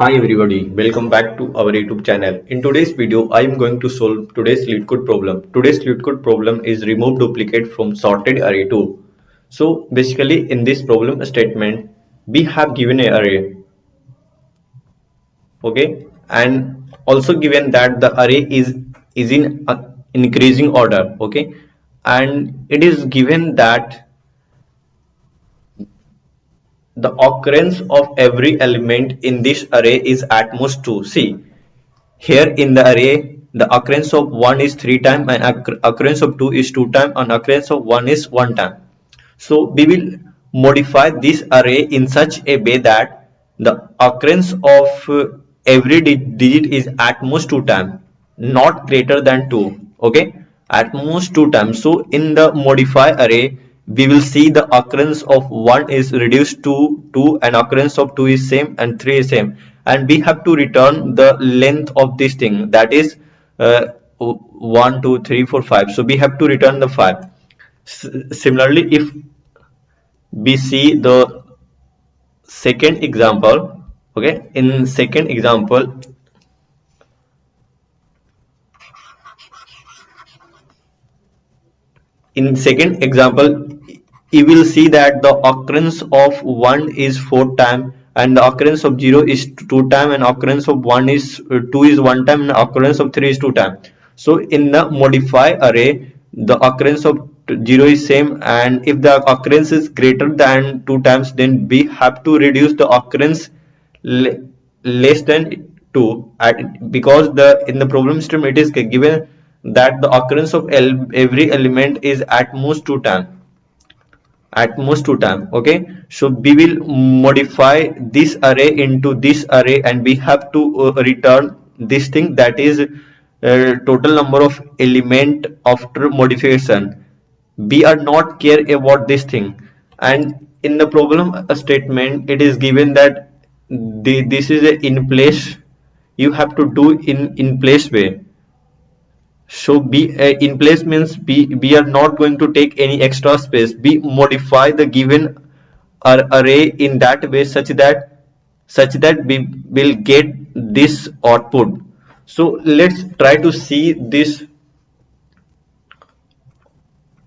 Hi everybody, welcome back to our YouTube channel. In today's video, I am going to solve today's Leetcode problem. Today's Leetcode problem is remove duplicate from sorted array 2. So basically in this problem statement, we have given an array, okay, and also given that the array is in increasing order, okay, and it is given that the occurrence of every element in this array is at most 2. See, here in the array, the occurrence of 1 is 3 times and occurrence of 2 is 2 times and occurrence of 1 is 1 time. So we will modify this array in such a way that the occurrence of every digit is at most 2 times, not greater than 2. Okay, at most 2 times. So in the modify array, we will see the occurrence of 1 is reduced to 2 and occurrence of 2 is same and 3 is same, and we have to return the length of this thing, that is 1 2 3 4 5. So we have to return the 5. Similarly, if we see the second example, okay, in second example, you will see that the occurrence of 1 is 4 time and the occurrence of 0 is 2 time and occurrence of 1 is 2 is 1 time and occurrence of 3 is 2 time. So in the modify array, the occurrence of 0 is same, and if the occurrence is greater than 2 times, then we have to reduce the occurrence less than 2 because the in the problem statement it is given that the occurrence of every element is at most 2 times, okay. So we will modify this array into this array and we have to return this thing, that is total number of element after modification. We are not care about this thing, and in the problem statement it is given that this is a in place, you have to do in place way. So be in place means we are not going to take any extra space. We modify the given array in that way such that we will get this output. So let's try to see this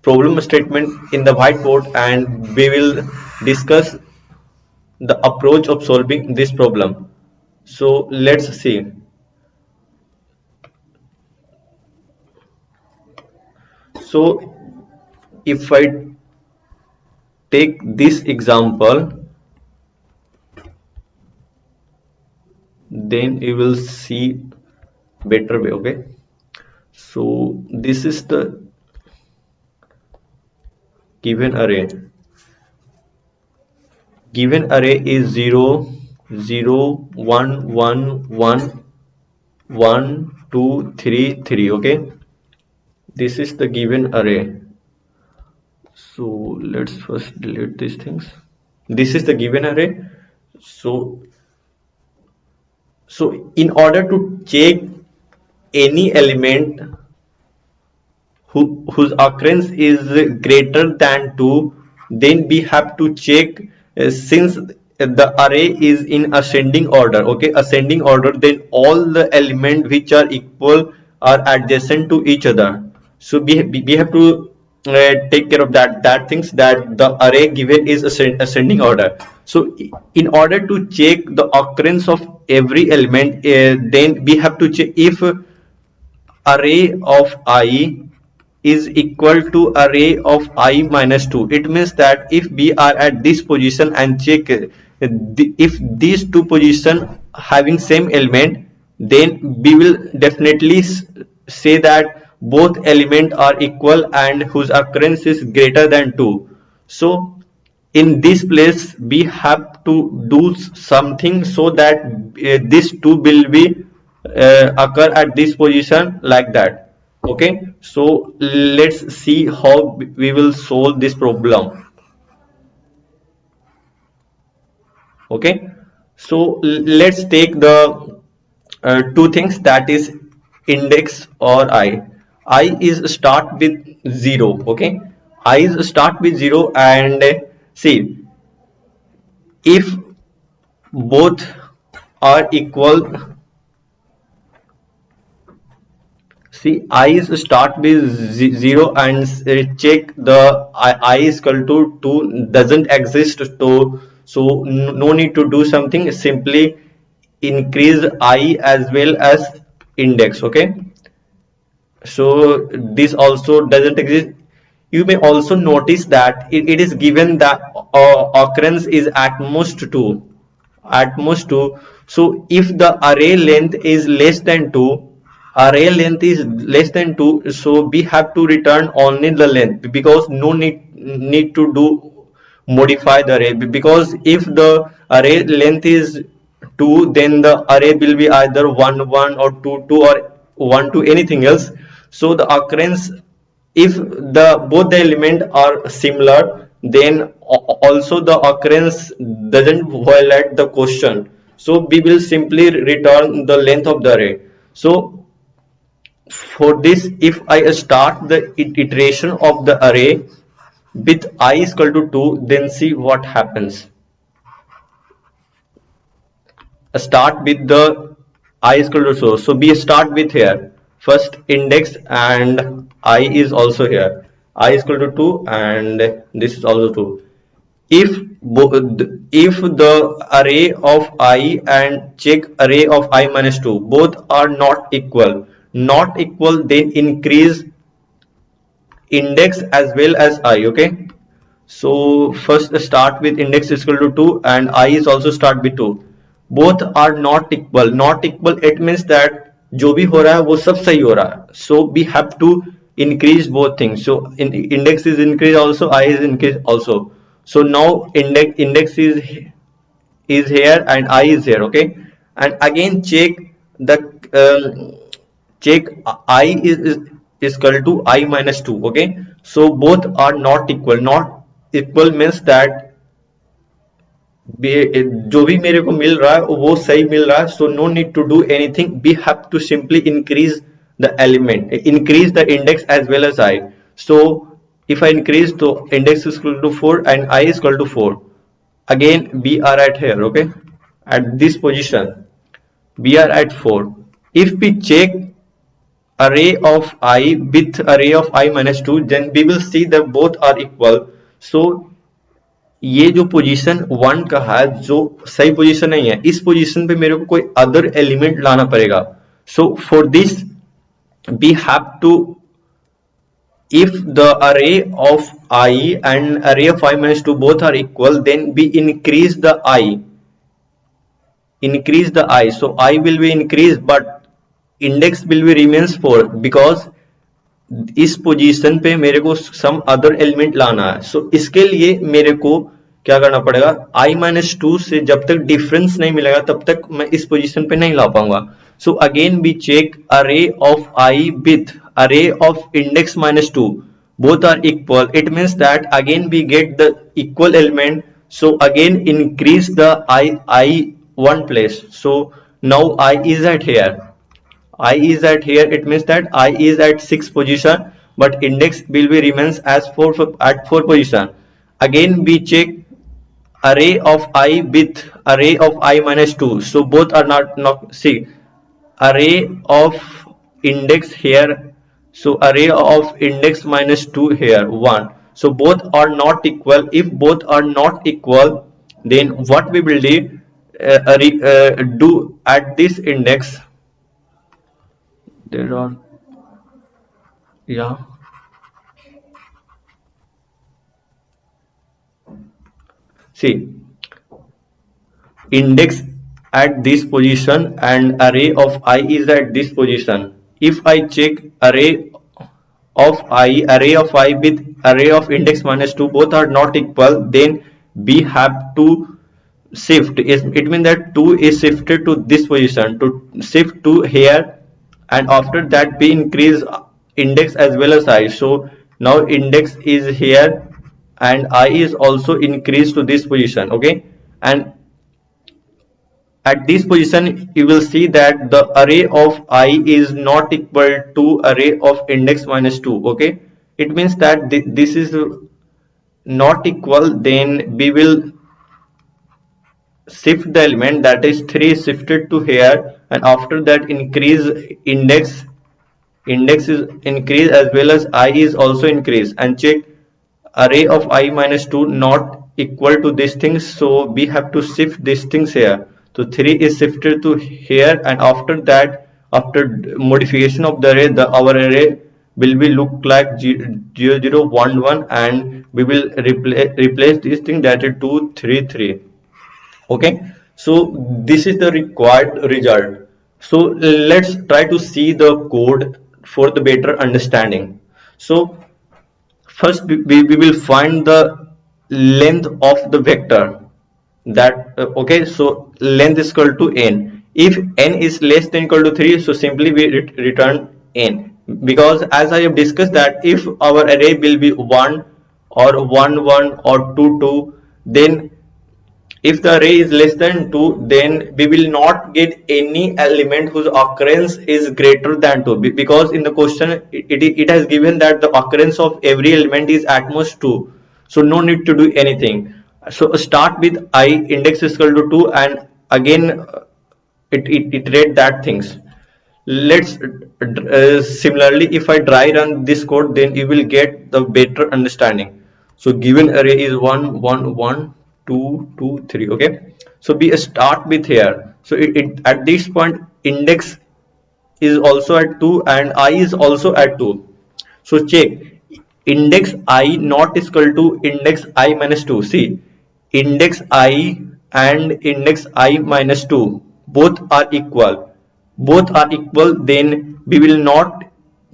problem statement in the whiteboard and we will discuss the approach of solving this problem. So let's see. So if I take this example, then you will see better way. Okay, so this is the given array. Given array is 0 0 1 1 1 1 2 3 3. Okay, this is the given array. So let's first delete these things. This is the given array. So in order to check any element whose occurrence is greater than 2, then we have to check since the array is in ascending order, okay, ascending order, then all the elements which are equal are adjacent to each other. So we have to take care of that things, that the array given is ascending order. So in order to check the occurrence of every element, then we have to check if array of I is equal to array of I minus 2. It means that if we are at this position and check if these two positions having same element, then we will definitely say that both element are equal and whose occurrence is greater than 2. So in this place we have to do something so that this 2 will be occur at this position like that. Okay, so let's see how we will solve this problem. Okay, so let's take the two things, that is index or I is start with 0. Okay, I is start with 0, and see if both are equal. See, I is start with 0 and check the I is equal to 2 doesn't exist, so no need to do something, simply increase I as well as index. Okay, so this also doesn't exist. You may also notice that it is given that occurrence is at most 2, at most 2. So if the array length is less than 2, array length is less than 2, so we have to return only the length, because no need to do modify the array, because if the array length is 2, then the array will be either 1 1 or 2 2 or 1 to anything else. So the occurrence, if the both the element are similar, then also the occurrence doesn't violate the question, so we will simply return the length of the array. So for this, if I start the iteration of the array with I is equal to 2, then see what happens. Start with the I is equal to 2, so we start with here first index, and I is also here, I is equal to 2 and this is also 2. if if the array of I and check array of I minus 2 both are not equal, then increase index as well as I. Okay, so first start with index is equal to 2 and I is also start with 2. Both are not equal, not equal it means that जो भी हो रहा है वो सब सही हो रहा है, so we have to increase both things. So index is increased also, I is increased also. So now index is here and I is here. Okay, and again check the check I is equal to I minus 2. Okay, so both are not equal, not equal means that जो भी मेरे को मिल रहा है वो सही मिल रहा है, so no need to do anything, we have to simply increase the element, increase the index as well as I. So if I increase, so index is equal to 4 and I is equal to 4. Again we are at here. Okay, at this position we are at 4. If we check array of I with array of I minus 2, then we will see that both are equal. So ये जो position 1 का है, जो सही position नहीं है, इस position पे मेरे को कोई अदर एलिमेंट लाना पड़ेगा. So for this we have to, if the array of I and array of I minus 2 both are equal, then we increase the I, so I will be increased but index will be remains 4, because इस position पे मेरे को some other element लाना है. सो इसके लिए मेरे को क्या करना पड़ेगा, i माइनस 2 से जब तक डिफरेंस नहीं मिलेगा तब तक मैं इस पोजीशन पे नहीं ला पाऊंगा. सो अगेन वी चेक अरे ऑफ i विथ अरे of index minus 2 both are equal, it means that again we get the equal element. So again increase the I one place. So now I is at here, I is at here, it means that I is at 6 position but index will be remains as 4 at 4 position. Again we check array of I with array of I minus 2, so both are not see array of index here, so array of index minus 2 here 1, so both are not equal. If both are not equal, then what we will do at this index, there are, yeah, see index at this position and array of I is at this position. If I check array of I with array of index minus 2 both are not equal, then we have to shift. It means that 2 is shifted to this position, to shift to here, and after that we increase index as well as I. So now index is here and I is also increased to this position. Okay, and at this position you will see that the array of I is not equal to array of index minus 2. Okay, it means that this is not equal, then we will shift the element, that is 3 is shifted to here, and after that increase index is increased as well as I is also increased, and check array of I minus 2 not equal to these things, so we have to shift these things here. So 3 is shifted to here, and after that, after modification of the array, our array will be look like 0 0 1 1, and we will replace this thing, that is 2 3 3. Okay, so this is the required result. So let's try to see the code for the better understanding. So first we will find the length of the vector, that okay, so length is equal to n. If n is less than equal to 3, so simply we return n, because as I have discussed that if our array will be 1 or 1 1 or 2 2, then if the array is less than 2, then we will not get any element whose occurrence is greater than 2, because in the question it has given that the occurrence of every element is at most 2. So no need to do anything. So start with I index is equal to 2, and again iterate that things. Let's similarly, if I try run this code, then you will get the better understanding. So given array is 1 1 1 2 2 3. Okay, so we start with here. So at this point index is also at 2 and I is also at 2. So check index I not is equal to index I minus 2. See, index I and index I minus 2 both are equal. Both are equal, then we will not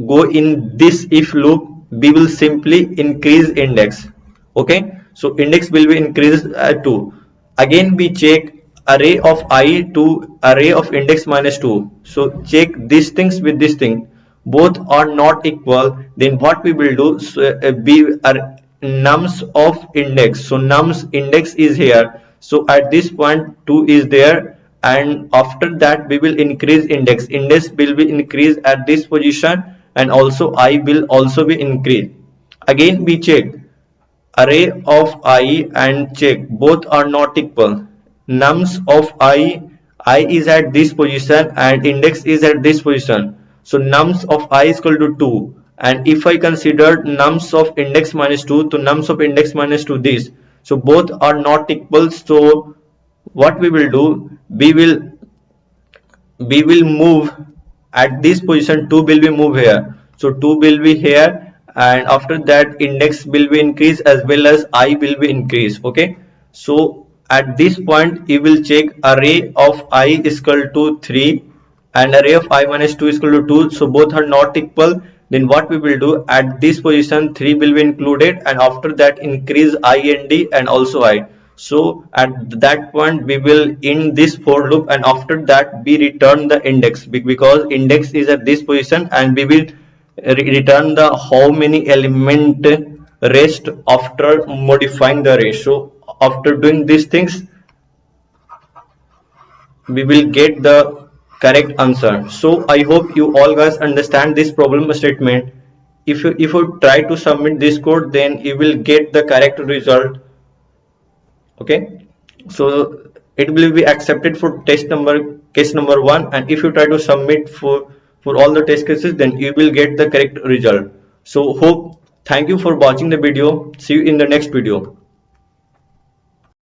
go in this if loop. We will simply increase index. Okay, so index will be increased at 2. Again we check array of I to array of index minus 2. So check these things with this thing, both are not equal, then what we will do, so, we are nums of index, so nums index is here, so at this point 2 is there, and after that we will increase index will be increased at this position, and also I will also be increased. Again we check array of I and check both are not equal. Nums of I is at this position and index is at this position, so nums of I is equal to 2, and if I consider nums of index minus 2 to nums of index minus 2 this, so both are not equal. So what we will do, we will move at this position, 2 will be moved here, so 2 will be here, and after that index will be increased as well as I will be increased. Okay, so at this point you will check array of I is equal to 3 and array of I minus 2 is equal to 2, so both are not equal. Then what we will do, at this position 3 will be included, and after that increase I and D and also I. So at that point we will end this for loop, and after that we return the index, because index is at this position, and we will return the how many element rest after modifying the array. So after doing these things we will get the correct answer. So I hope you all guys understand this problem statement. If you try to submit this code, then you will get the correct result. Okay, so it will be accepted for case number 1, and if you try to submit for all the test cases, then you will get the correct result. So hope, thank you for watching the video. See you in the next video.